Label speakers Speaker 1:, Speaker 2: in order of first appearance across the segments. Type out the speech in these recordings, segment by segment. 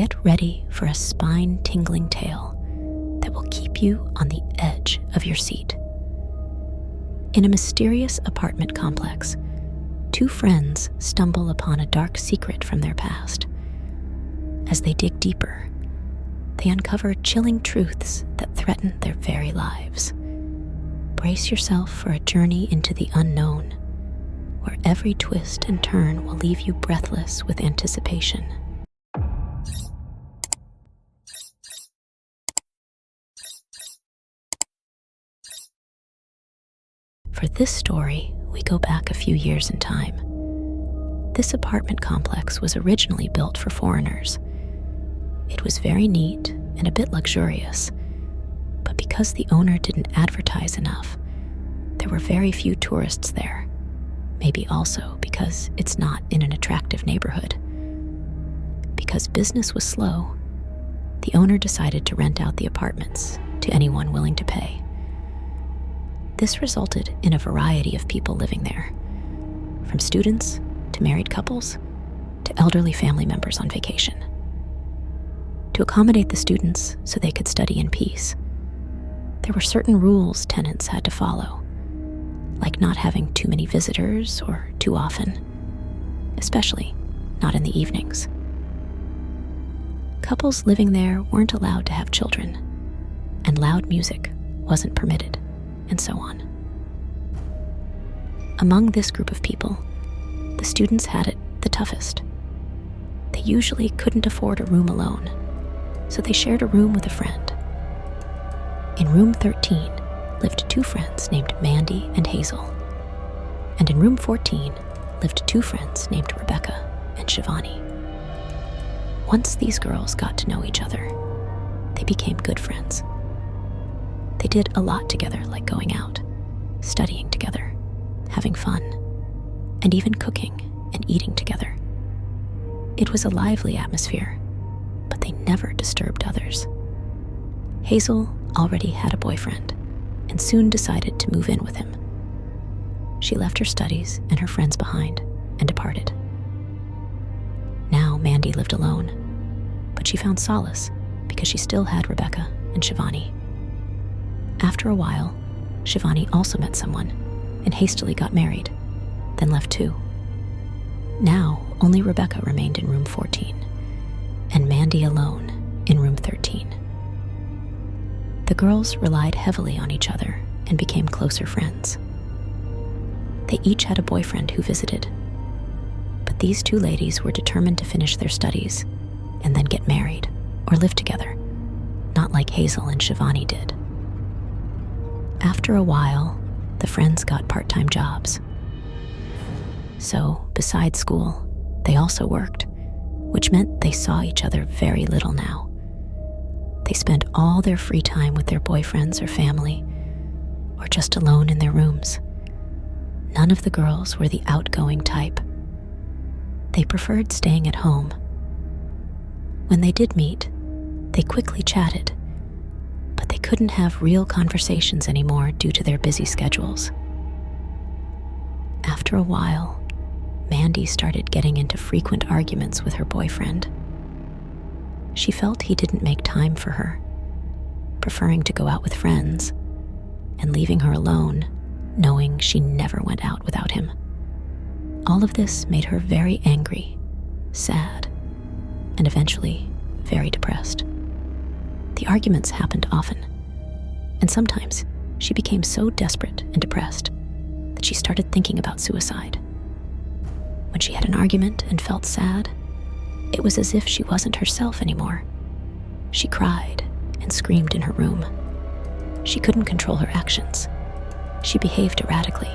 Speaker 1: get ready for a spine-tingling tale that will keep you on the edge of your seat. In a mysterious apartment complex, two friends stumble upon a dark secret from their past. As they dig deeper, they uncover chilling truths that threaten their very lives. Brace yourself for a journey into the unknown, where every twist and turn will leave you breathless with anticipation. For this story, we go back a few years in time. This apartment complex was originally built for foreigners. It was very neat and a bit luxurious, but because the owner didn't advertise enough, there were very few tourists there. Maybe also because it's not in an attractive neighborhood. Because business was slow, the owner decided to rent out the apartments to anyone willing to pay. This resulted in a variety of people living there, from students to married couples to elderly family members on vacation. To accommodate the students so they could study in peace, there were certain rules tenants had to follow, like not having too many visitors or too often, especially not in the evenings. Couples living there weren't allowed to have children, and loud music wasn't permitted, and so on. Among this group of people, the students had it the toughest. They usually couldn't afford a room alone, so they shared a room with a friend. In room 13 lived two friends named Mandy and Hazel, and in room 14 lived two friends named Rebecca and Shivani. Once these girls got to know each other, they became good friends. They did a lot together, like going out, studying together, having fun, and even cooking and eating together. It was a lively atmosphere, but they never disturbed others. Hazel already had a boyfriend and soon decided to move in with him. She left her studies and her friends behind and departed. Now Mandy lived alone, but she found solace because she still had Rebecca and Shivani. After a while, Shivani also met someone and hastily got married, then left too. Now, only Rebecca remained in room 14, and Mandy alone in room 13. The girls relied heavily on each other and became closer friends. They each had a boyfriend who visited, but these two ladies were determined to finish their studies and then get married or live together, not like Hazel and Shivani did. After a while, the friends got part-time jobs. So, besides school, they also worked, which meant they saw each other very little now. They spent all their free time with their boyfriends or family, or just alone in their rooms. None of the girls were the outgoing type. They preferred staying at home. When they did meet, they quickly chatted, but they couldn't have real conversations anymore due to their busy schedules. After a while, Mandy started getting into frequent arguments with her boyfriend. She felt he didn't make time for her, preferring to go out with friends and leaving her alone, knowing she never went out without him. All of this made her very angry, sad, and eventually very depressed. The arguments happened often, and sometimes she became so desperate and depressed that she started thinking about suicide. When she had an argument and felt sad, it was as if she wasn't herself anymore. She cried and screamed in her room. She couldn't control her actions. She behaved erratically.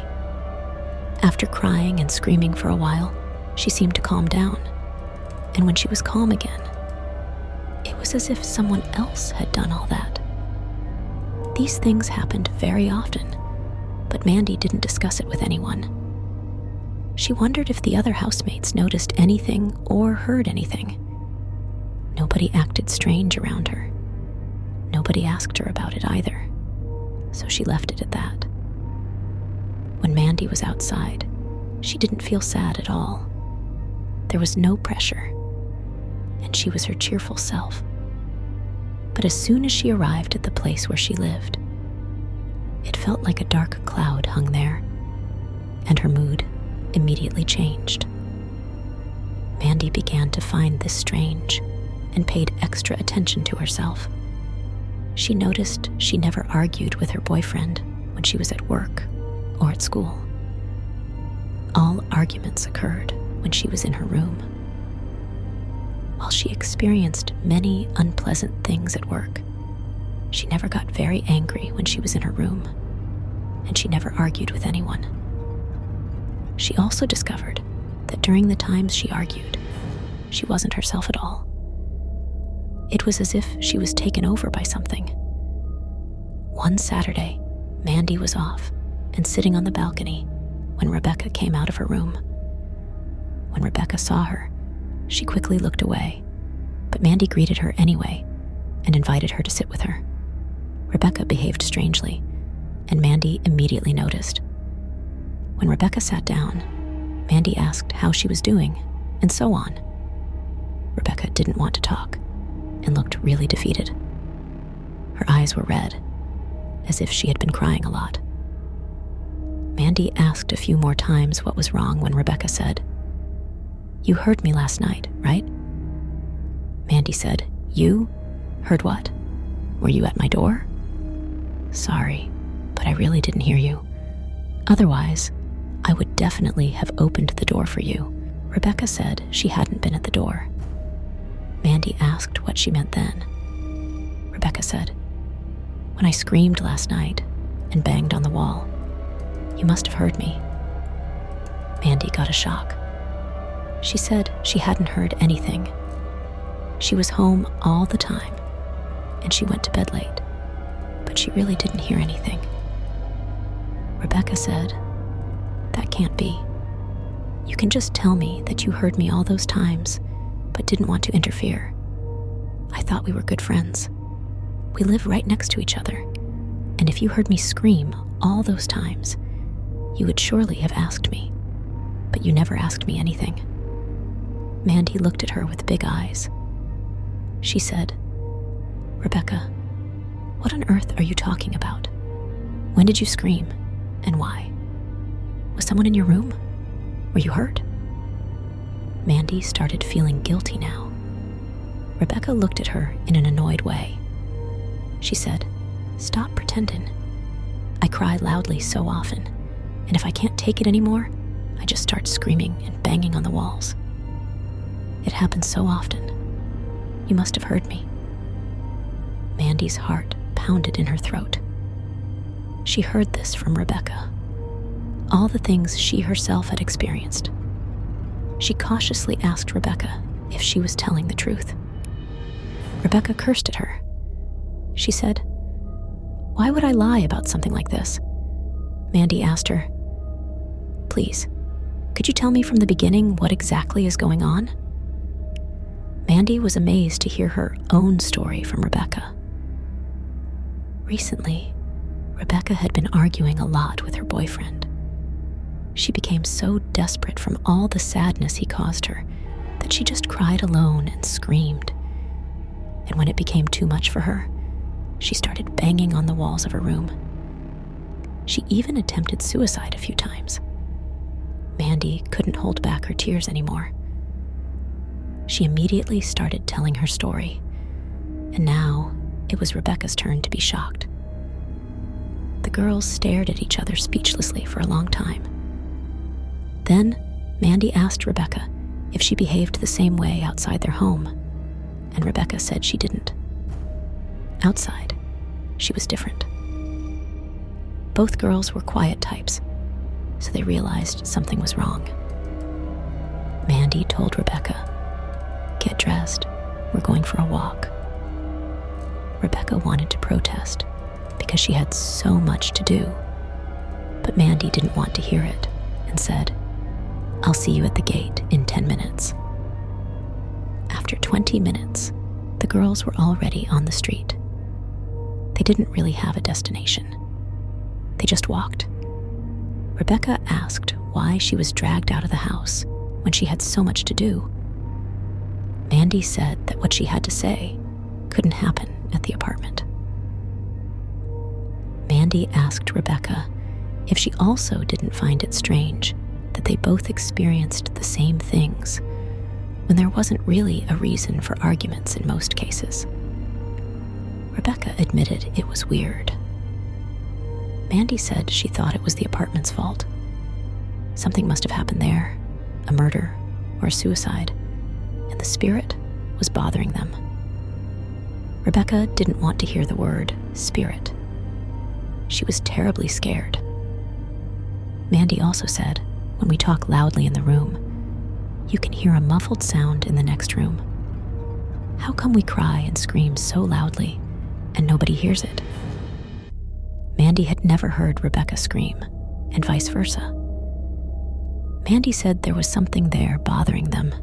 Speaker 1: After crying and screaming for a while, she seemed to calm down. And when she was calm again, it was as if someone else had done all that. These things happened very often, but Mandy didn't discuss it with anyone. She wondered if the other housemates noticed anything or heard anything. Nobody acted strange around her. Nobody asked her about it either, so she left it at that. When Mandy was outside, she didn't feel sad at all. There was no pressure. and she was her cheerful self. But as soon as she arrived at the place where she lived, it felt like a dark cloud hung there, and her mood immediately changed. Mandy began to find this strange and paid extra attention to herself. She noticed she never argued with her boyfriend when she was at work or at school. All arguments occurred when she was in her room. While she experienced many unpleasant things at work, she never got very angry when she was in her room, and she never argued with anyone. She also discovered that during the times she argued, she wasn't herself at all. It was as if she was taken over by something. One Saturday, Mandy was off and sitting on the balcony when Rebecca came out of her room. When Rebecca saw her, she quickly looked away, but Mandy greeted her anyway and invited her to sit with her. Rebecca behaved strangely, and Mandy immediately noticed. When Rebecca sat down, Mandy asked how she was doing, and so on. Rebecca didn't want to talk and looked really defeated. Her eyes were red, as if she had been crying a lot. Mandy asked a few more times what was wrong when Rebecca said, "You heard me last night, right?" Mandy said, "You? Heard what? Were you at my door?" "Sorry, but I really didn't hear you. Otherwise, I would definitely have opened the door for you." Rebecca said she hadn't been at the door. Mandy asked what she meant then. Rebecca said, "When I screamed last night and banged on the wall, you must have heard me." Mandy got a shock. She said she hadn't heard anything. She was home all the time, and she went to bed late, but she really didn't hear anything. Rebecca said, "That can't be. You can just tell me that you heard me all those times, but didn't want to interfere. I thought we were good friends. We live right next to each other, and if you heard me scream all those times, you would surely have asked me, but you never asked me anything." Mandy looked at her with big eyes. She said, "Rebecca, what on earth are you talking about? When did you scream, and why? Was someone in your room? Were you hurt?" Mandy started feeling guilty now. Rebecca looked at her in an annoyed way. She said, "Stop pretending. I cry loudly so often, and if I can't take it anymore, I just start screaming and banging on the walls. It happens so often. You must have heard me." Mandy's heart pounded in her throat. She heard this from Rebecca, all the things she herself had experienced. She cautiously asked Rebecca if she was telling the truth. Rebecca cursed at her. She said, "Why would I lie about something like this?" Mandy asked her, "Please, could you tell me from the beginning what exactly is going on?" Mandy was amazed to hear her own story from Rebecca. Recently, Rebecca had been arguing a lot with her boyfriend. She became so desperate from all the sadness he caused her that she just cried alone and screamed. And when it became too much for her, she started banging on the walls of her room. She even attempted suicide a few times. Mandy couldn't hold back her tears anymore. She immediately started telling her story, and now it was Rebecca's turn to be shocked. The girls stared at each other speechlessly for a long time. Then, Mandy asked Rebecca if she behaved the same way outside their home, and Rebecca said she didn't. Outside, she was different. Both girls were quiet types, so they realized something was wrong. Mandy told Rebecca, "Get dressed, we're going for a walk." Rebecca wanted to protest because she had so much to do, but Mandy didn't want to hear it and said, "I'll see you at the gate in 10 minutes. After 20 minutes, the girls were already on the street. They didn't really have a destination. They just walked. Rebecca asked why she was dragged out of the house when she had so much to do. Mandy said that what she had to say couldn't happen at the apartment. Mandy asked Rebecca if she also didn't find it strange that they both experienced the same things when there wasn't really a reason for arguments in most cases. Rebecca admitted it was weird. Mandy said she thought it was the apartment's fault. Something must have happened there, a murder or a suicide, and the spirit was bothering them. Rebecca didn't want to hear the word spirit. She was terribly scared. Mandy also said, when we talk loudly in the room, you can hear a muffled sound in the next room. How come we cry and scream so loudly and nobody hears it? Mandy had never heard Rebecca scream, and vice versa. Mandy said there was something there bothering them.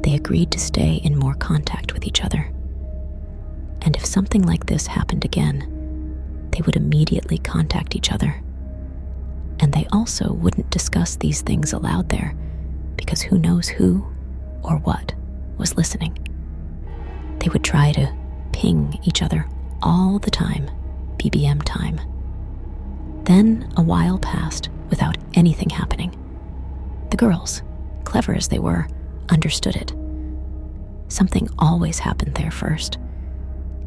Speaker 1: They agreed to stay in more contact with each other. And if something like this happened again, they would immediately contact each other. And they also wouldn't discuss these things aloud there, because who knows who or what was listening. They would try to ping each other all the time, BBM time. Then a while passed without anything happening. The girls, clever as they were, understood it. Something always happened there first,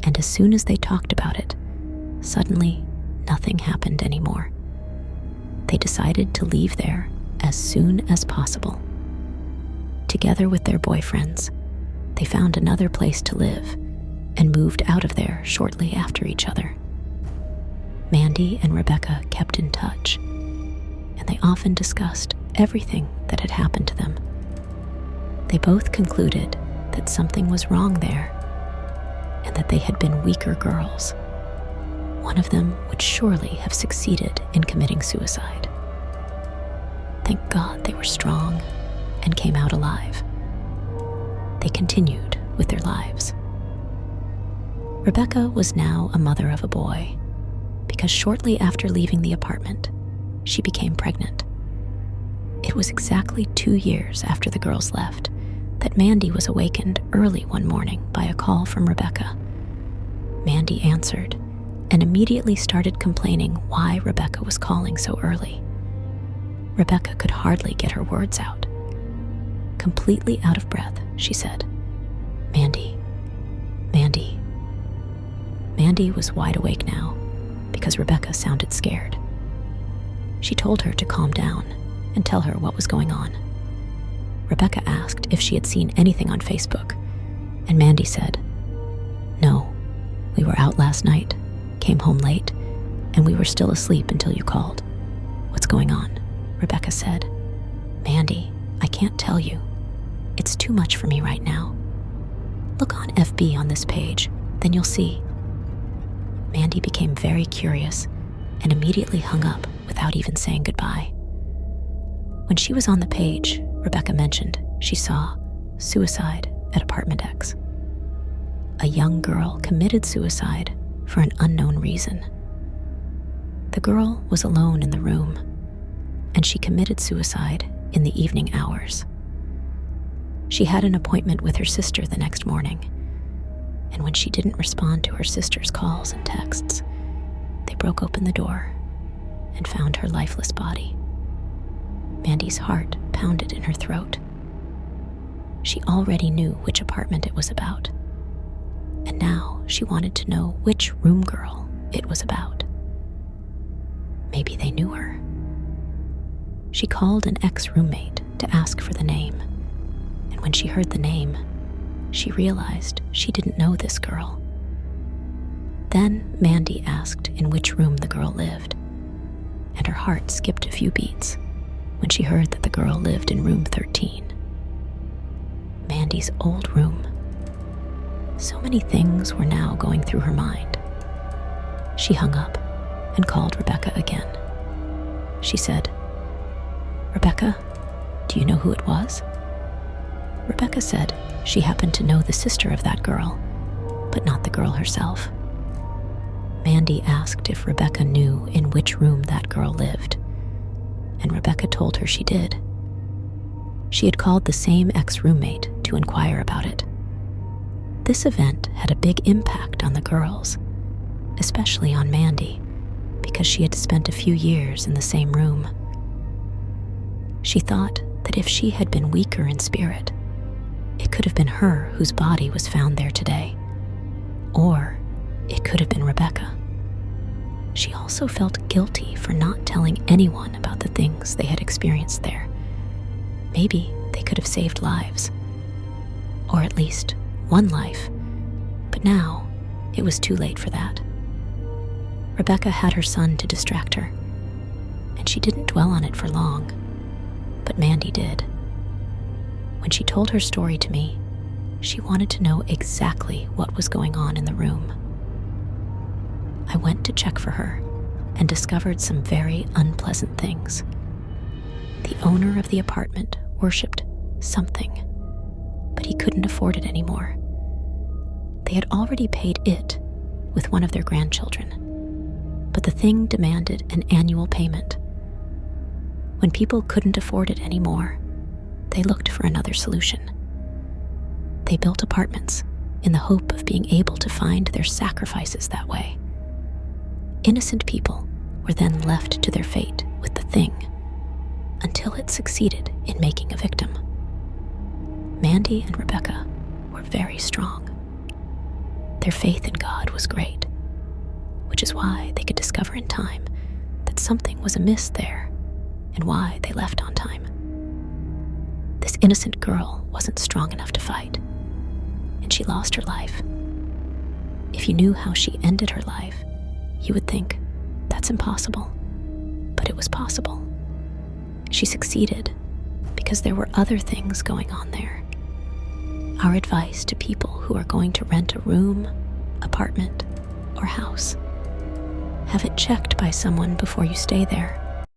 Speaker 1: and as soon as they talked about it, suddenly nothing happened anymore. They decided to leave there as soon as possible. Together with their boyfriends, they found another place to live and moved out of there shortly after each other. Mandy and Rebecca kept in touch, and they often discussed everything that had happened to them. They both concluded that something was wrong there and that they had been weaker girls. One of them would surely have succeeded in committing suicide. Thank God they were strong and came out alive. They continued with their lives. Rebecca was now a mother of a boy because shortly after leaving the apartment, she became pregnant. It was exactly 2 years after the girls left that Mandy was awakened early one morning by a call from Rebecca. Mandy answered and immediately started complaining why Rebecca was calling so early. Rebecca could hardly get her words out. Completely out of breath, she said, "Mandy, Mandy." Mandy was wide awake now because Rebecca sounded scared. She told her to calm down and tell her what was going on. Rebecca asked if she had seen anything on Facebook, and Mandy said, "No, we were out last night, came home late, and we were still asleep until you called. What's going on?" Rebecca said, "Mandy, I can't tell you. It's too much for me right now. Look on FB on this page, then you'll see." Mandy became very curious and immediately hung up without even saying goodbye. When she was on the page, Rebecca mentioned she saw suicide at apartment X. A young girl committed suicide for an unknown reason. The girl was alone in the room, and she committed suicide in the evening hours. She had an appointment with her sister the next morning, and when she didn't respond to her sister's calls and texts, they broke open the door and found her lifeless body. Mandy's heart pounded in her throat. She already knew which apartment it was about, and now she wanted to know which room girl it was about. Maybe they knew her. She called an ex-roommate to ask for the name, and when she heard the name, she realized she didn't know this girl. Then Mandy asked in which room the girl lived, and her heart skipped a few beats when she heard that the girl lived in room 13. Mandy's old room. So many things were now going through her mind. She hung up and called Rebecca again. She said, "Rebecca, do you know who it was?" Rebecca said she happened to know the sister of that girl, but not the girl herself. Mandy asked if Rebecca knew in which room that girl lived, and Rebecca told her she did. She had called the same ex-roommate to inquire about it. This event had a big impact on the girls, especially on Mandy, because she had spent a few years in the same room. She thought that if she had been weaker in spirit, it could have been her whose body was found there today. Or it could have been Rebecca. She also felt guilty for not telling anyone about the things they had experienced there. Maybe they could have saved lives. Or at least one life. But now, it was too late for that. Rebecca had her son to distract her, and she didn't dwell on it for long. But Mandy did. When she told her story to me, she wanted to know exactly what was going on in the room. I went to check for her and discovered some very unpleasant things. The owner of the apartment worshipped something, but he couldn't afford it anymore. They had already paid it with one of their grandchildren, but the thing demanded an annual payment. When people couldn't afford it anymore, they looked for another solution. They built apartments in the hope of being able to find their sacrifices that way. Innocent people were then left to their fate with the thing until it succeeded in making a victim. Mandy and Rebecca were very strong. Their faith in God was great, which is why they could discover in time that something was amiss there and why they left on time. This innocent girl wasn't strong enough to fight, and she lost her life. If you knew how she ended her life, you would think, that's impossible. But it was possible. She succeeded because there were other things going on there. Our advice to people who are going to rent a room, apartment, or house: have it checked by someone before you stay there.